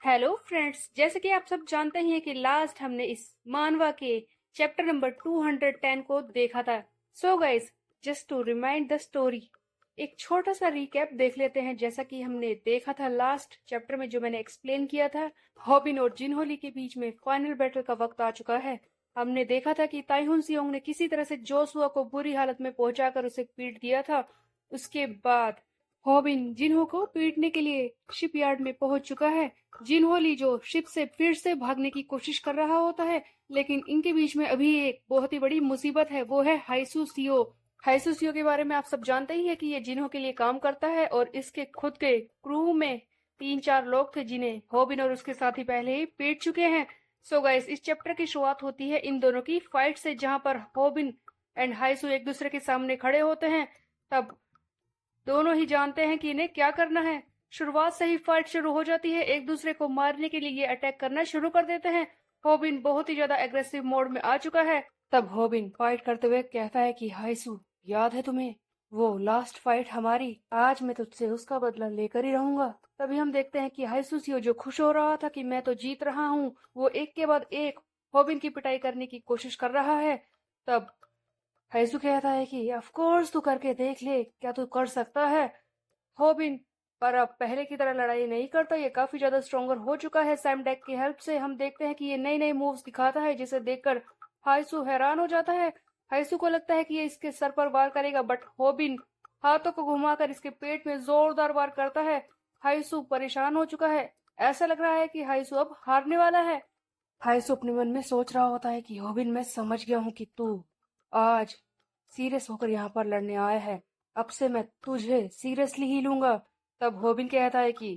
Hello friends, जैसे कि आप सब जानते ही हैं कि लास्ट हमने इस मानवा के चैप्टर नंबर 210 को देखा था। So guys, just to remind the story, एक छोटा सा रिकैप देख लेते हैं। जैसा कि हमने देखा था लास्ट चैप्टर में, जो मैंने एक्सप्लेन किया था, हॉबिन और जिनहोली के बीच में फाइनल बैटल का वक्त आ चुका है। हमने देखा था कि ताइहुन सियोंग ने किसी तरह से जोसुआ को बुरी हालत में पहुंचाकर उसे पीट दिया था। उसके बाद हॉबिन जिन्हो को पीटने के लिए शिपयार्ड में पहुंच चुका है। जिनहोली जो शिप से फिर से भागने की कोशिश कर रहा होता है, लेकिन इनके बीच में अभी एक बहुत ही बड़ी मुसीबत है, वो है हाइसू सियो। हाइसू सियो के बारे में आप सब जानते ही है कि ये जिन्हो के लिए काम करता है और इसके खुद के क्रू में 3-4 लोग थे जिन्हें हॉबिन और उसके साथी पहले ही पीट चुके हैं। सो गाइस, इस चैप्टर की शुरुआत होती है इन दोनों की फाइट से, जहां पर हॉबिन एंड हाइसू एक दूसरे के सामने खड़े होते हैं। तब दोनों ही जानते हैं कि इन्हें क्या करना है। शुरुआत से ही फाइट शुरू हो जाती है, एक दूसरे को मारने के लिए ये अटैक करना शुरू कर देते हैं। हॉबिन बहुत ही ज्यादा एग्रेसिव मोड में आ चुका है। तब हॉबिन फाइट करते हुए कहता है कि हाइसू, याद है तुम्हें वो लास्ट फाइट हमारी? आज मैं तुझसे उसका बदला लेकर ही रहूंगा। तभी हम देखते हैं कि हाइसू सियो, जो खुश हो रहा था कि मैं तो जीत रहा हूँ, वो एक के बाद एक हॉबिन की पिटाई करने की कोशिश कर रहा है। तब हाइसू कहता है कि ऑफ कोर्स तू करके देख ले, क्या तू कर सकता है? हॉबिन पर अब पहले की तरह लड़ाई नहीं करता, ये काफी ज्यादा स्ट्रोंगर हो चुका है। सैम डेक की हेल्प से हम देखते हैं कि ये नई नई मूव्स दिखाता है, जिसे देखकर हाइसू हैरान हो जाता है। हाइसू को लगता है कि ये इसके सर पर वार करेगा, बट हॉबिन हाथों को घुमाकर इसके पेट में जोरदार वार करता है। हाइसू परेशान हो चुका है, ऐसा लग रहा है कि हाइसू अब हारने वाला है। हाइसू अपने मन में सोच रहा होता है कि हॉबिन, मैं समझ गया हूँ कि तू आज सीरियस होकर यहाँ पर लड़ने आया है। अब से मैं तुझे सीरियसली ही लूंगा। तब हॉबिन कहता है कि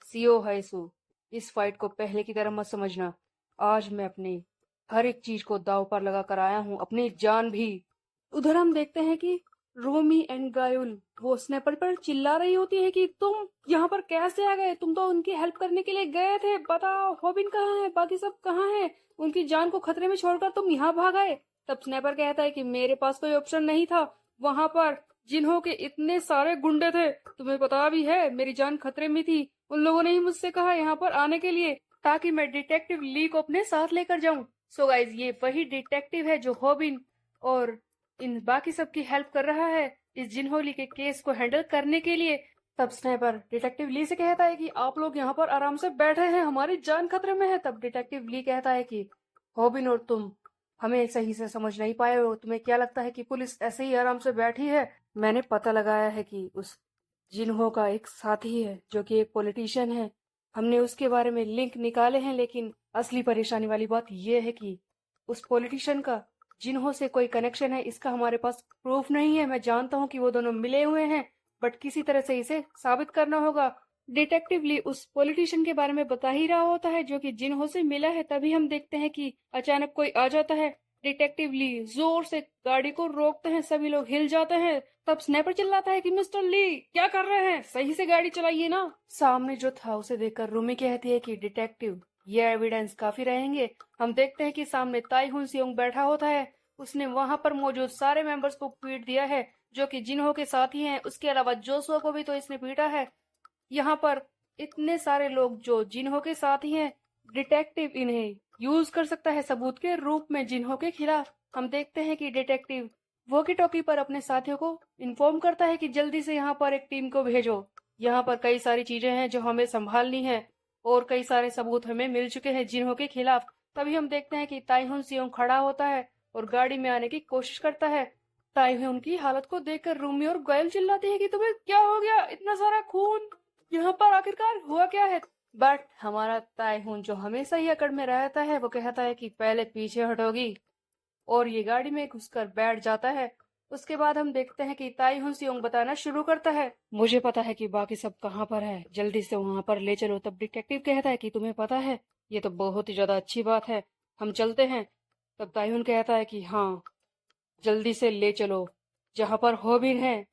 सीओ हाइसू, इस फाइट को पहले की तरह मत समझना। आज मैं अपनी हर एक चीज को दांव पर लगा कर आया हूँ, अपनी जान भी। उधर हम देखते हैं कि रोमी एंड गायुल वो स्नैपर पर चिल्ला रही होती है कि तुम यहाँ पर कैसे आ गए? तुम तो उनकी हेल्प करने के लिए गए थे, बताओ हॉबिन कहाँ है, बाकी सब कहाँ है? उनकी जान को खतरे में छोड़कर तुम यहाँ भाग आए। तब स्नैपर कहता है कि मेरे पास कोई ऑप्शन नहीं था, वहां पर जिन्हों के इतने सारे गुंडे थे, तुम्हें पता भी है मेरी जान खतरे में थी। उन लोगों ने ही मुझसे कहा यहाँ पर आने के लिए, ताकि मैं डिटेक्टिव ली को अपने साथ लेकर जाऊं। सो गाइज, ये वही डिटेक्टिव है जो हॉबिन और इन बाकी सब की हेल्प कर रहा है इस जिनहोली के केस को हैंडल करने के लिए। तब स्नाइपर डिटेक्टिव ली से कहता है कि आप लोग यहाँ पर आराम से बैठे हैं, हमारी जान खतरे में है। तब डिटेक्टिव ली कहता है कि हॉबिन और तुम हमें सही से समझ नहीं पाए हो। तुम्हें क्या लगता है कि पुलिस ऐसे ही आराम से बैठी है? मैंने पता लगाया है कि उस जिन्हो का एक साथी है जो कि एक पॉलिटिशियन है। हमने उसके बारे में लिंक निकाले हैं, लेकिन असली परेशानी वाली बात यह है कि उस पॉलिटिशियन का जिन्हों से कोई कनेक्शन है, इसका हमारे पास प्रूफ नहीं है। मैं जानता हूँ कि वो दोनों मिले हुए हैं, बट किसी तरह से इसे साबित करना होगा। डिटेक्टिव ली उस पॉलिटिशियन के बारे में बता ही रहा होता है जो कि जिन्हों से मिला है। तभी हम देखते हैं कि अचानक कोई आ जाता है। डिटेक्टिव ली जोर से गाड़ी को रोकते हैं, सभी लोग हिल जाते हैं। तब स्नाइपर चिल्लाता है कि मिस्टर ली, क्या कर रहे हैं? सही से गाड़ी चलाइए ना। सामने जो था उसे देखकर रूमी कहती है कि डिटेक्टिव, ये एविडेंस काफी रहेंगे। हम देखते हैं कि सामने ताइहुन सियोंग बैठा होता है। उसने वहां पर मौजूद सारे मेंबर्स को पीट दिया है जो कि जिन्हों के साथी हैं। उसके अलावा जोसुआ को भी तो इसने पीटा है। यहाँ पर इतने सारे लोग जो जिन्हों के साथी हैं, डिटेक्टिव इन्हें यूज कर सकता है सबूत के रूप में जिन्हों के खिलाफ। हम देखते हैं कि डिटेक्टिव वॉकी टॉकी पर अपने साथियों को इन्फॉर्म करता है कि जल्दी से यहाँ पर एक टीम को भेजो। यहाँ पर कई सारी चीजें हैं जो हमें संभालनी है और कई सारे सबूत हमें मिल चुके हैं जिन्हों के खिलाफ। तभी हम देखते हैं कि ताइहुन सियोंग खड़ा होता है और गाड़ी में आने की कोशिश करता है। ताइहुन की हालत को देखकर रूमी और गायल चिल्लाती है कि तुम्हें क्या हो गया? इतना सारा खून, यहाँ पर आखिरकार हुआ क्या है? बट हमारा ताइहुन, जो हमेशा ही अकड़ में रहता है, वो कहता है कि पहले पीछे हटोगी, और ये गाड़ी में घुसकर बैठ जाता है। उसके बाद हम देखते हैं कि ताइहुन सियोंग बताना शुरू करता है, मुझे पता है कि बाकी सब कहाँ पर है, जल्दी से वहां पर ले चलो। तब डिटेक्टिव कहता है कि तुम्हें पता है, ये तो बहुत ही ज्यादा अच्छी बात है, हम चलते हैं। तब ताइहुन कहता है कि हाँ, जल्दी से ले चलो जहाँ पर हॉबिन है।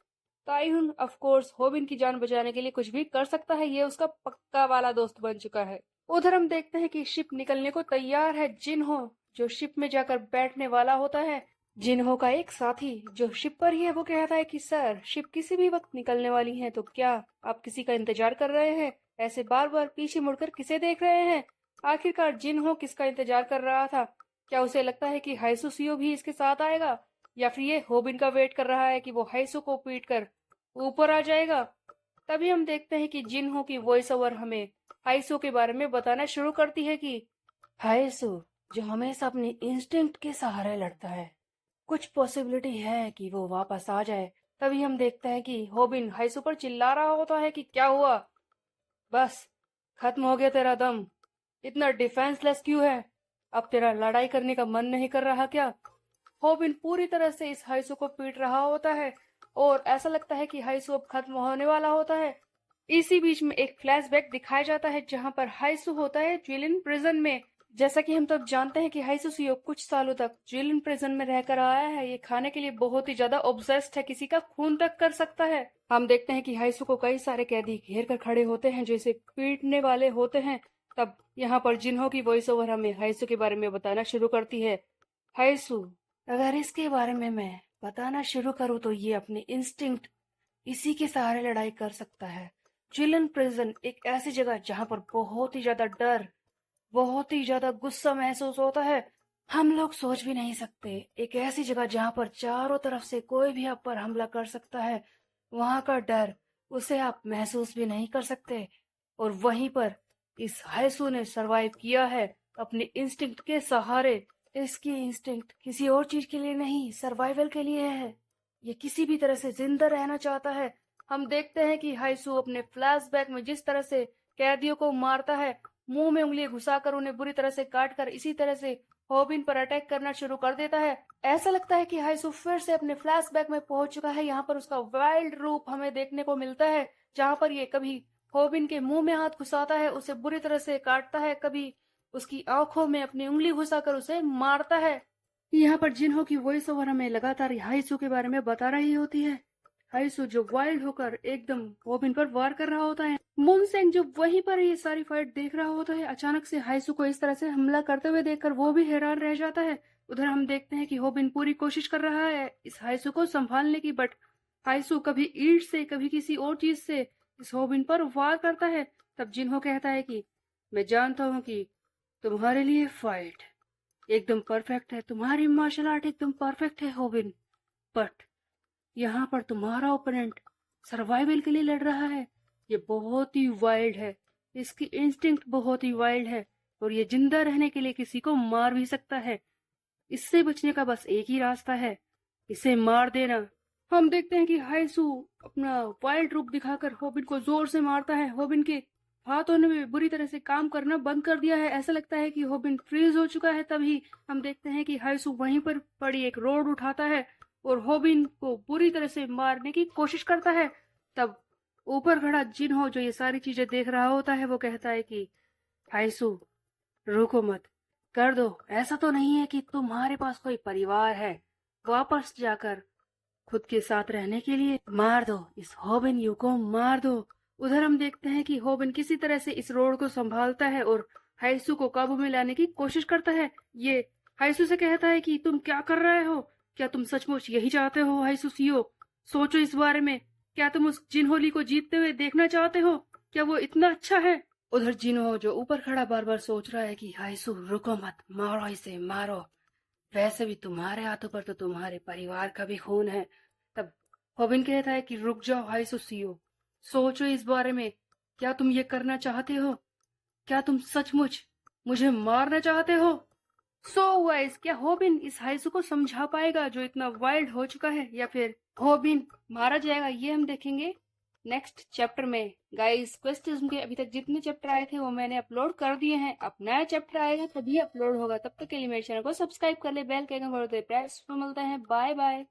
ताइहुन ऑफ कोर्स हॉबिन की जान बचाने के लिए कुछ भी कर सकता है, ये उसका पक्का वाला दोस्त बन चुका है। उधर हम देखते हैं कि शिप निकलने को तैयार है। जिन्हो जो शिप में जाकर बैठने वाला होता है, जिन्हो का एक साथी जो शिप पर ही है, वो कहता है कि सर, शिप किसी भी वक्त निकलने वाली है, तो क्या आप किसी का इंतजार कर रहे हैं? ऐसे बार बार पीछे मुड़कर किसे देख रहे हैं? आखिरकार जिनहो किसका इंतजार कर रहा था? क्या उसे लगता है कि हाइसू सीओ भी इसके साथ आएगा, या फिर ये होबिन का वेट कर रहा है कि वो हाइसू को पीट कर ऊपर आ जाएगा? तभी हम देखते हैं कि जिनहो की वॉइस ओवर हमें हाइसू के बारे में बताना शुरू करती है कि हाइसू जो हमेशा अपने इंस्टिंक्ट के सहारे लड़ता है, कुछ पॉसिबिलिटी है कि वो वापस आ जाए। तभी हम देखते हैं कि होबिन हाइसू पर चिल्ला रहा होता है कि क्या हुआ, बस खत्म हो गया तेरा दम, इतना डिफेंसलेस क्यों है? अब तेरा लड़ाई करने का मन नहीं कर रहा क्या? होबिन पूरी तरह से इस हाइसू को पीट रहा होता है और ऐसा लगता है कि हाइसू अब खत्म होने वाला होता है। इसी बीच में एक फ्लैशबैक दिखाया जाता है जहां पर हाइसू होता है ज्वेलिन प्रिजन में। जैसा कि हम तब जानते हैं कि हाइसू सीओ कुछ सालों तक ज्वेलिन प्रिजन में रहकर आया है। ये खाने के लिए बहुत ही ज्यादा ऑब्सेस्ड है, किसी का खून तक कर सकता है। हम देखते हैं कि हाइसू को कई सारे कैदी घेर कर खड़े होते हैं जो इसे पीटने वाले होते हैं। तब यहाँ पर जिन्हो की वॉइस ओवर हमें हाइसू के बारे में बताना शुरू करती है। हाइसू, अगर इसके बारे में मैं बताना शुरू करूँ तो ये अपने इंस्टिंक्ट इसी के सहारे लड़ाई कर सकता है। चिलन प्रिजन एक ऐसी जगह जहाँ पर बहुत ही ज्यादा डर, बहुत ही ज्यादा गुस्सा महसूस होता है। हम लोग सोच भी नहीं सकते, एक ऐसी जगह जहाँ पर चारों तरफ से कोई भी आप पर हमला कर सकता है, वहाँ का डर उसे आप महसूस भी नहीं कर सकते। और वहीं पर इस हाइसू ने सरवाइव किया है अपने इंस्टिंक्ट के सहारे। इसकी इंस्टिंक्ट किसी और चीज के लिए नहीं, सर्वाइवल के लिए है। ये किसी भी तरह से जिंदा रहना चाहता है। हम देखते हैं कि हाइसू अपने फ्लैशबैक में जिस तरह से कैदियों को मारता है, मुंह में उंगली घुसाकर उन्हें बुरी तरह से काट कर इसी तरह से होबिन पर अटैक करना शुरू कर देता है। ऐसा लगता है कि हाइसू फिर से अपने फ्लैशबैक में पहुंच चुका है। यहाँ पर उसका वाइल्ड रूप हमें देखने को मिलता है, जहाँ पर ये कभी होबिन के मुंह में हाथ घुसाता है, उसे बुरी तरह से काटता है, कभी उसकी आंखों में अपनी उंगली घुसाकर उसे मारता है। यहाँ पर जिन्हो की वॉइस ओवर हमें लगातार हाइसू के बारे में बता रही होती है। हाइसू जो वाइल्ड होकर एकदम होबिन पर वार कर रहा होता है। मुनसेंग जो वहीं पर ये सारी फाइट देख रहा होता है, अचानक से हाइसू को इस तरह से हमला करते हुए देखकर वो भी हैरान रह जाता है। उधर हम देखते हैं कि होबिन पूरी कोशिश कर रहा है इस हाइसू को संभालने की, बट हाइसू कभी ईंट से कभी किसी और चीज से इस होबिन पर वार करता है। तब जिन्हो कहता है कि मैं जानता हूँ कि तुम्हारे लिए फाइट एकदम परफेक्ट है, तुम्हारी मार्शल आर्ट एकदम परफेक्ट है होबिन, बट यहाँ पर तुम्हारा ओपोनेंट सर्वाइवल के लिए लड़ रहा है। ये बहुत ही वाइल्ड है, इसकी इंस्टिंक्ट बहुत ही वाइल्ड है और ये जिंदा रहने के लिए किसी को मार भी सकता है। इससे बचने का बस एक ही रास्ता है, इसे मार देना। हम देखते हैं कि हाइसू अपना वाइल्ड रूप दिखाकर होबिन को जोर से मारता है। होबिन के हाथों ने भी बुरी तरह से काम करना बंद कर दिया है, ऐसा लगता है कि होबिन फ्रीज हो चुका है। तभी हम देखते हैं कि हाइसू वहीं पर पड़ी एक रोड उठाता है और होबिन को बुरी तरह से मारने की कोशिश करता है। तब ऊपर खड़ा जिन्हो जो ये सारी चीजें देख रहा होता है, वो कहता है कि हाइसू रुको मत, कर दो। ऐसा तो नहीं है कि तुम्हारे पास कोई परिवार है, वापस जाकर खुद के साथ रहने के लिए मार दो, इस होबिन यू को मार दो। उधर हम देखते हैं कि होबिन किसी तरह से इस रोड को संभालता है और हाइसू को काबू में लाने की कोशिश करता है। ये हाइसू से कहता है कि तुम क्या कर रहे हो, क्या तुम सचमुच यही चाहते हो हाइसू सीओ? सोचो इस बारे में, क्या तुम उस जिनहोली को जीतते हुए देखना चाहते हो? क्या वो इतना अच्छा है? उधर जिनहो जो ऊपर खड़ा बार बार सोच रहा है कि हाइसू रुको मत, मारो इसे मारो, वैसे भी तुम्हारे हाथों पर तो तुम्हारे परिवार का भी खून है। तब होबिन कहता है कि रुक जाओ हाइसू सीओ, सोचो इस बारे में, क्या तुम ये करना चाहते हो? क्या तुम सचमुच मुझे मारना चाहते हो? सो गाइस, क्या होबिन इस हाइसू को समझा पाएगा जो इतना वाइल्ड हो चुका है, या फिर होबिन मारा जाएगा? ये हम देखेंगे नेक्स्ट चैप्टर में। गाइस, क्वेश्चन के अभी तक जितने चैप्टर आए थे वो मैंने अपलोड कर दिए हैं। अब नया चैप्टर आएगा तभी अपलोड होगा, तब तक के लिए मेरे चैनल को सब्सक्राइब कर ले, बेल के आइकन पर प्रेस मिलते हैं। Bye bye.